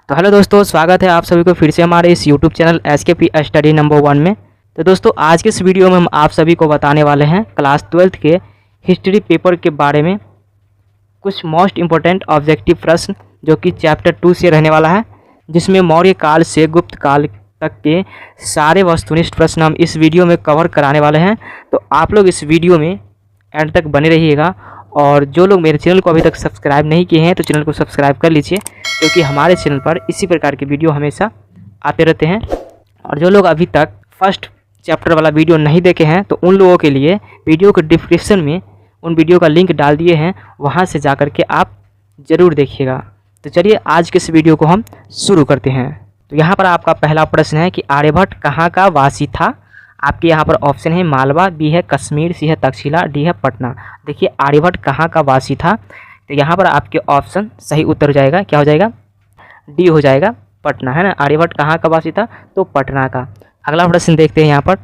तो हेलो दोस्तों, स्वागत है आप सभी को फिर से हमारे इस YouTube channel SKP study number 1 में। तो दोस्तों, आज के इस वीडियो में हम आप सभी को बताने वाले हैं क्लास 12th के हिस्ट्री पेपर के बारे में कुछ मोस्ट इम्पोर्टेंट ऑब्जेक्टिव प्रश्न जो कि चैप्टर 2 से रहने वाला है, जिसमें मौर्य काल से गुप्त काल तक के सारे वस्तुनिष्ठ प्रश्न हम इस वीडियो में कवर कराने वाले हैं। तो आप लोग इस वीडियो में एंड तक बने रहिएगा, और जो लोग मेरे चैनल को अभी तक सब्सक्राइब नहीं किए हैं तो चैनल को सब्सक्राइब कर लीजिए, क्योंकि हमारे चैनल पर इसी प्रकार के वीडियो हमेशा आते रहते हैं। और जो लोग अभी तक फर्स्ट चैप्टर वाला वीडियो नहीं देखे हैं तो उन लोगों के लिए वीडियो के डिस्क्रिप्शन में उन वीडियो का लिंक डाल दिए हैं, वहां से जाकर के आप ज़रूर देखिएगा। तो चलिए आज के इस वीडियो को हम शुरू करते हैं। तो यहाँ पर आपका पहला प्रश्न है कि आर्यभट्ट कहाँ का वासी था। आपके यहाँ पर ऑप्शन है मालवा, बी है कश्मीर, सी है तक्षशिला, डी है पटना। देखिए आर्यभट्ट कहाँ का वासी था, तो यहाँ पर आपके ऑप्शन सही उत्तर हो जाएगा, क्या हो जाएगा, डी हो जाएगा, पटना, है ना। आर्यभट्ट कहाँ का वासी था, तो पटना का। अगला प्रश्न देखते हैं यहाँ पर।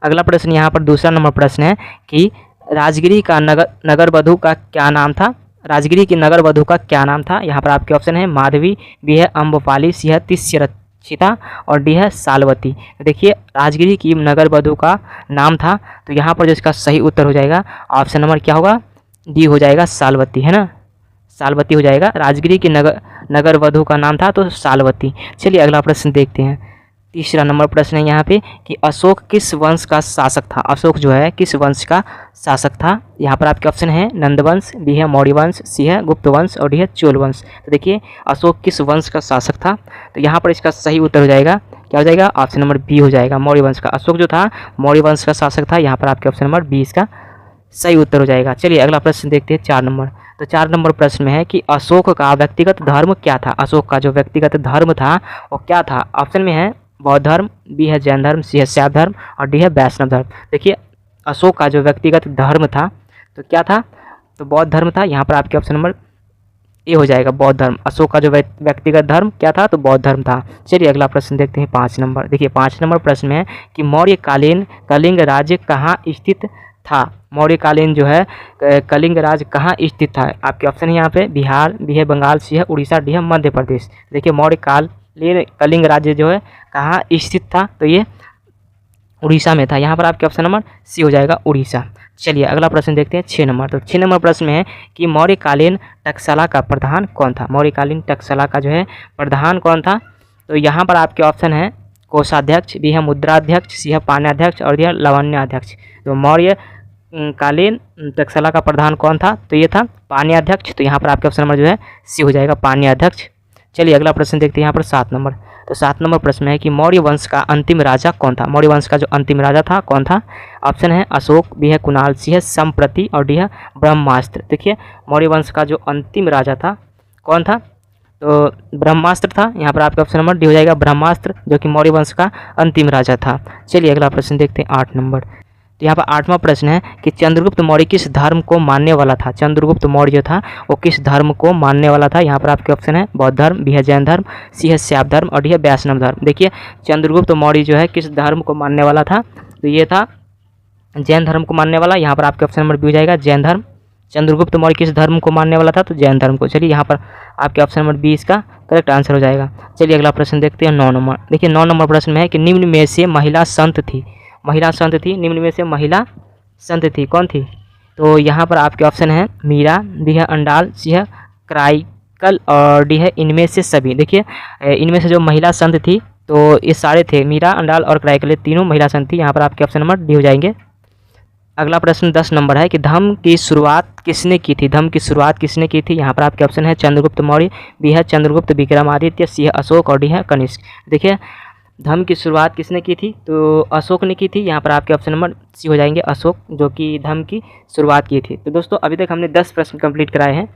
अगला प्रश्न यहाँ पर दूसरा नंबर प्रश्न है कि राजगिरी का नगर वधु का क्या नाम था। राजगिरी की नगर वधु का क्या नाम था। यहाँ पर आपके ऑप्शन है माधवी, बी है अम्बपाली, सी है तिष्यरक्षिता और डी है सालवती। तो देखिए राजगिरी की नगर वधु का नाम था, तो यहाँ पर जो इसका सही उत्तर हो जाएगा ऑप्शन नंबर क्या होगा, डी हो जाएगा, सालवती, है ना, सालवती हो जाएगा। राजगिरी की नगर वधु का नाम था तो सालवती। चलिए अगला प्रश्न देखते हैं। तीसरा नंबर प्रश्न है यहाँ पे कि अशोक किस वंश का शासक था। अशोक जो है किस वंश का शासक था। यहाँ पर आपके ऑप्शन है नंदवंश, बी है मौर्य वंश, सी है गुप्त वंश और डी है चोल वंश। तो देखिए अशोक किस वंश का शासक था, तो यहाँ पर इसका सही उत्तर हो जाएगा, क्या हो जाएगा, ऑप्शन नंबर बी हो जाएगा, मौर्य वंश का। अशोक जो था मौर्य वंश का शासक था। यहाँ पर आपके ऑप्शन नंबर बी इसका सही उत्तर हो जाएगा। चलिए अगला प्रश्न देखते हैं 4 नंबर। तो 4 नंबर प्रश्न में है कि अशोक का व्यक्तिगत धर्म क्या था। अशोक का जो व्यक्तिगत धर्म था वो क्या था। ऑप्शन में है बौद्ध धर्म, बी है जैन धर्म, सी है शैव धर्म और डी है वैष्णव धर्म। देखिए अशोक का जो व्यक्तिगत धर्म था तो क्या था, तो बौद्ध धर्म था। यहाँ पर आपके ऑप्शन नंबर ए हो जाएगा, बौद्ध धर्म। अशोक का जो व्यक्तिगत धर्म क्या था, तो बौद्ध धर्म था। चलिए अगला प्रश्न देखते हैं 5 नंबर। देखिए 5 नंबर प्रश्न में है कि मौर्यकालीन कलिंग राज्य कहाँ स्थित था। मौर्यकालीन जो है कलिंग राज्य कहाँ स्थित था। आपके ऑप्शन है यहाँ पे बिहार, बी है बंगाल, सी है उड़ीसा, डी है मध्य प्रदेश। देखिए मौर्यकालीन कलिंग राज्य जो है कहाँ स्थित था, तो ये उड़ीसा में था। यहाँ पर आपके ऑप्शन नंबर सी हो जाएगा, उड़ीसा। चलिए अगला प्रश्न देखते हैं 6 नंबर। तो 6 नंबर प्रश्न में है कि मौर्यकालीन टकसाला का प्रधान कौन था। मौर्यकालीन टकसाला का जो है प्रधान कौन था, तो यहाँ पर आपके ऑप्शन है कोषाध्यक्ष, बी है मुद्राध्यक्ष, सी है पाण्याध्यक्ष और डी है लावण्याध्यक्ष। तो मौर्य कालीन टकसाला का प्रधान कौन था, तो ये था पाण्याध्यक्ष। तो यहाँ पर आपके ऑप्शन नंबर जो है सी हो जाएगा, पाण्याध्यक्ष। चलिए अगला प्रश्न देखते हैं यहाँ पर 7 नंबर। तो 7 नंबर प्रश्न में है कि मौर्य वंश का अंतिम राजा कौन था। मौर्य वंश का जो अंतिम राजा था कौन था। ऑप्शन है अशोक, बी है कुणाल, सी है संप्रति और डी है ब्रह्मास्त्र। देखिए मौर्य वंश का जो अंतिम राजा था कौन था, तो ब्रह्मास्त्र था। यहाँ पर आपका ऑप्शन नंबर डी हो जाएगा, ब्रह्मास्त्र, जो कि मौर्य वंश का अंतिम राजा था। चलिए अगला प्रश्न देखते हैं 8 नंबर। तो यहाँ पर 8वां प्रश्न है कि चंद्रगुप्त मौर्य किस धर्म को मानने वाला था। चंद्रगुप्त मौर्य जो था वो किस धर्म को मानने वाला था। यहाँ पर आपके ऑप्शन है बौद्ध धर्म, बी है जैन धर्म, सी है शैव धर्म और डी है वैष्णव धर्म। देखिए चंद्रगुप्त मौर्य जो है किस धर्म को मानने वाला था, तो ये था जैन धर्म को मानने वाला। यहाँ पर आपके ऑप्शन नंबर बी हो जाएगा, जैन धर्म। चंद्रगुप्त मौर्य किस धर्म को मानने वाला था, तो जैन धर्म को। चलिए यहाँ पर आपके ऑप्शन नंबर बी इसका करेक्ट आंसर हो जाएगा। चलिए अगला प्रश्न देखते हैं 9 नंबर। देखिए 9 नंबर प्रश्न में है कि निम्न में से महिला संत थी। महिला संत थी, निम्न में से महिला संत थी, कौन थी, तो यहाँ पर आपके ऑप्शन है मीरा, बी है अंडाल, सी है क्राइकल और डी है इनमें से सभी। देखिए इनमें से जो महिला संत थी तो ये सारे थे, मीरा, अंडाल और क्राइकल, तीनों महिला संत थी। यहाँ पर आपके ऑप्शन नंबर डी हो जाएंगे। अगला प्रश्न 10 नंबर है कि धर्म की शुरुआत किसने की थी। धर्म की शुरुआत किसने की थी। यहाँ पर आपके ऑप्शन है चंद्रगुप्त मौर्य, बी है चंद्रगुप्त विक्रमादित्य, सी है अशोक और डी है कनिष्क। देखिए धर्म की शुरुआत किसने की थी, तो अशोक ने की थी। यहाँ पर आपके ऑप्शन नंबर सी हो जाएंगे, अशोक, जो कि धर्म की शुरुआत की थी। तो दोस्तों अभी तक हमने 10 प्रश्न कंप्लीट कराए हैं।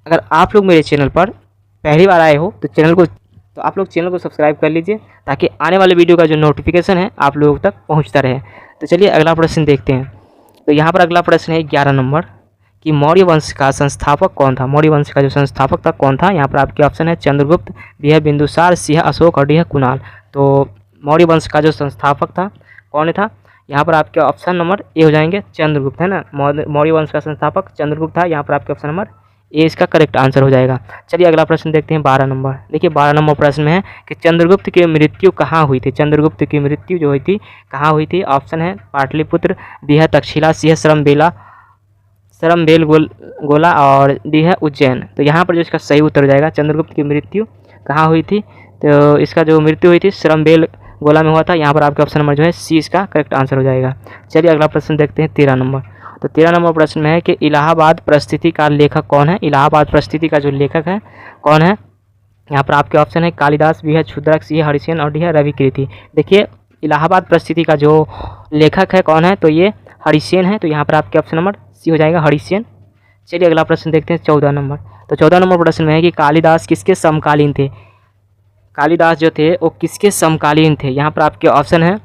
अगर आप लोग मेरे चैनल पर पहली बार आए हो तो आप लोग चैनल को सब्सक्राइब कर लीजिए, ताकि आने वाले वीडियो का जो नोटिफिकेशन है आप लोगों तक पहुँचता रहे। तो चलिए अगला प्रश्न देखते हैं। तो यहाँ पर अगला प्रश्न है 11 नंबर कि मौर्य वंश का संस्थापक कौन था। मौर्य वंश का जो संस्थापक था कौन था। यहाँ पर आपके ऑप्शन है चंद्रगुप्त, बी है बिंदुसार, सी है अशोक और डी है कुणाल। तो मौर्य वंश का जो संस्थापक था कौन था, यहाँ पर आपके ऑप्शन नंबर ए हो जाएंगे, चंद्रगुप्त, है ना। मौर्य वंश का संस्थापक चंद्रगुप्त था। यहाँ पर आपके ऑप्शन नंबर ये इसका करेक्ट आंसर हो जाएगा। चलिए अगला प्रश्न देखते हैं 12 नंबर। देखिए 12 नंबर प्रश्न में है कि चंद्रगुप्त की मृत्यु कहाँ हुई थी। चंद्रगुप्त की मृत्यु जो हुई थी कहाँ हुई थी। ऑप्शन है पाटलिपुत्र, बी है तक्षशिला, सी है सरमबेल गोला और डी है उज्जैन। तो यहाँ पर जो इसका सही उत्तर हो जाएगा चंद्रगुप्त की मृत्यु कहाँ हुई थी, तो इसका जो मृत्यु हुई थी सरमबेल गोला में हुआ था। यहाँ पर आपके ऑप्शन नंबर जो है सी इसका करेक्ट आंसर हो जाएगा। चलिए अगला प्रश्न देखते हैं 13 नंबर। तो 13 नंबर प्रश्न में है कि इलाहाबाद प्रस्थिति का लेखक कौन है। इलाहाबाद प्रस्थिति का जो लेखक है कौन है। यहाँ पर आपके ऑप्शन है कालिदास, बी है क्षुद्रक, सी है हरिसेन और डी है रविकीर्ति। देखिए इलाहाबाद प्रस्थिति का जो लेखक है कौन है, तो ये हरिसेन है। तो यहाँ पर आपके ऑप्शन नंबर सी हो जाएगा हरिसेन। चलिए अगला प्रश्न देखते हैं 14 नंबर। तो 14 नंबर प्रश्न में है कि कालिदास किसके समकालीन थे। कालिदास जो थे वो किसके समकालीन थे। यहाँ पर आपके ऑप्शन है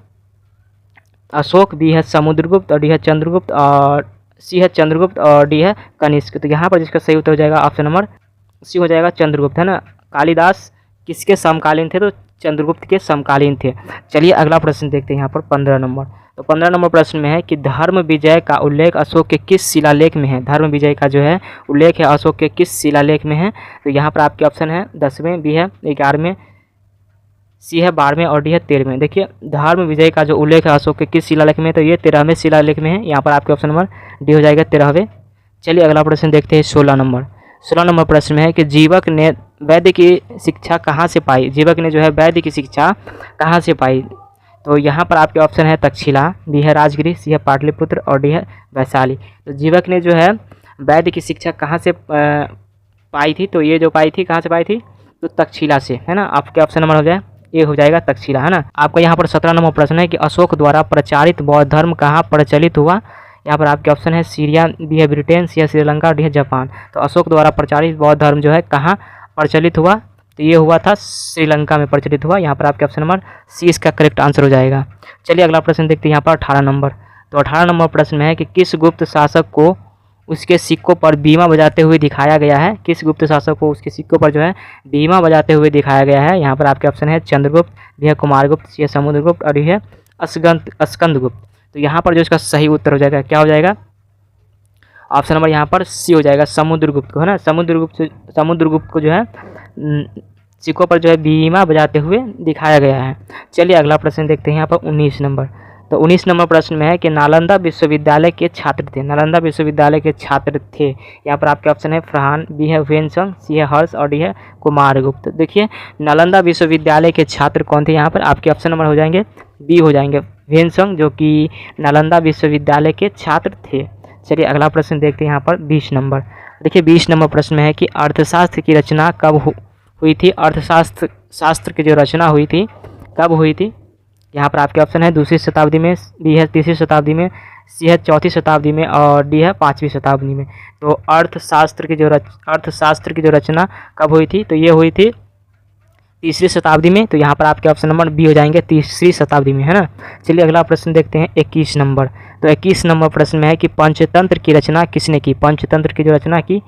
अशोक, बी है समुद्रगुप्त और डी है चंद्रगुप्त और सी है चंद्रगुप्त और डी है कनिष्क। तो यहाँ पर जिसका सही उत्तर हो जाएगा ऑप्शन नंबर सी हो जाएगा चंद्रगुप्त, है ना। कालिदास किसके समकालीन थे, तो चंद्रगुप्त के समकालीन थे। चलिए अगला प्रश्न देखते हैं यहाँ पर 15 नंबर। तो 15 नंबर प्रश्न में है कि धर्म विजय का उल्लेख अशोक के किस शिलालेख में है। धर्म विजय का जो है उल्लेख है अशोक के किस शिलालेख में है। तो यहाँ पर आपके ऑप्शन है 10वें, बी है 11वें, सी है 12वें और डी है 13वें। देखिए धर्म विजय का जो उल्लेख है अशोक के किस शिलालेख में, तो ये 13वें शिलालेख में है। यहाँ पर आपके ऑप्शन नंबर डी हो जाएगा 13वें। चलिए अगला प्रश्न देखते हैं 16 नंबर। 16 नंबर प्रश्न में है कि जीवक ने वैद्य की शिक्षा कहाँ से पाई। जीवक ने जो है वैद्य की शिक्षा कहाँ से पाई। तो यहाँ पर आपके ऑप्शन है तक्षशिला, बी है राजगिरी, सी है पाटलिपुत्र और डी है वैशाली। तो जीवक ने जो है वैद्य की शिक्षा कहाँ से पाई थी, तो ये जो पाई थी कहाँ से पाई थी, तो तक्षशिला से, है ना। आपके ऑप्शन नंबर हो जाए ये हो जाएगा तक्षशिला, है ना। आपका यहाँ पर 17 नंबर प्रश्न है कि अशोक द्वारा प्रचारित बौद्ध धर्म कहाँ प्रचलित हुआ। यहाँ पर आपके ऑप्शन है सीरिया, बी है ब्रिटेन, सी है श्रीलंका, डी है जापान। तो अशोक द्वारा प्रचारित बौद्ध धर्म जो है कहाँ प्रचलित हुआ, तो ये हुआ था श्रीलंका में प्रचलित हुआ। यहाँ पर आपके ऑप्शन नंबर सी इसका करेक्ट आंसर हो जाएगा। चलिए अगला प्रश्न देखते हैं यहाँ पर 18 नंबर। तो 18 नंबर प्रश्न में है कि किस गुप्त शासक को उसके सिक्कों पर बीमा बजाते हुए दिखाया गया है। किस गुप्त शासक को उसके सिक्कों पर जो है बीमा बजाते हुए दिखाया गया है। यहाँ पर आपके ऑप्शन है चंद्रगुप्त, डी है कुमारगुप्त, सी है समुद्रगुप्त और डी है स्कंदगुप्त। तो यहाँ पर जो इसका सही उत्तर हो जाएगा क्या हो जाएगा, ऑप्शन नंबर यहाँ पर सी हो जाएगा समुद्रगुप्त को, है ना। समुद्रगुप्त को जो है सिक्कों पर जो है बीमा बजाते हुए दिखाया गया है। चलिए अगला प्रश्न देखते हैं यहाँ पर 19 नंबर। तो 19 नंबर प्रश्न में है कि नालंदा विश्वविद्यालय के छात्र थे। नालंदा विश्वविद्यालय के छात्र थे। यहाँ पर आपके ऑप्शन है फरहान, बी है वेनसंग, सी है हर्ष और डी है कुमारगुप्त। देखिए नालंदा विश्वविद्यालय के छात्र कौन थे, यहाँ पर आपके ऑप्शन नंबर हो जाएंगे बी हो जाएंगे वेनसंग, जो कि नालंदा विश्वविद्यालय के छात्र थे। चलिए अगला प्रश्न देखते हैं यहाँ पर 20 नंबर। देखिए 20 नंबर प्रश्न में है कि अर्थशास्त्र की रचना कब हुई थी। अर्थशास्त्र की जो रचना हुई थी कब हुई थी। यहाँ पर आपके ऑप्शन है 2वीं शताब्दी में, बी है 3वीं शताब्दी में, सी है 4वीं शताब्दी में और डी है 5वीं शताब्दी में। तो अर्थशास्त्र की जो रचना कब हुई थी, तो ये हुई थी 3वीं शताब्दी में। तो यहाँ पर आपके ऑप्शन नंबर बी हो जाएंगे 3वीं शताब्दी में, है ना। चलिए अगला प्रश्न देखते हैं 21 नंबर। तो 21 नंबर प्रश्न में है कि पंचतंत्र की रचना किसने की। पंचतंत्र की जो रचना की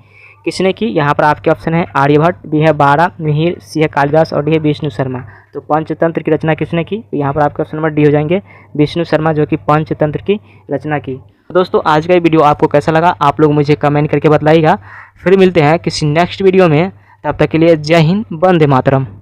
किसने की, यहाँ पर आपके ऑप्शन है आर्यभट्ट, बी है बारा मिहिर, सी है कालिदास और डी है विष्णु शर्मा। तो पंचतंत्र की रचना किसने की, तो यहाँ पर आपके ऑप्शन नंबर डी हो जाएंगे विष्णु शर्मा, जो कि पंचतंत्र की रचना की। तो दोस्तों आज का ये वीडियो आपको कैसा लगा आप लोग मुझे कमेंट करके बताइएगा। फिर मिलते हैं किसी नेक्स्ट वीडियो में, तब तक के लिए जय हिंद, वंदे मातरम।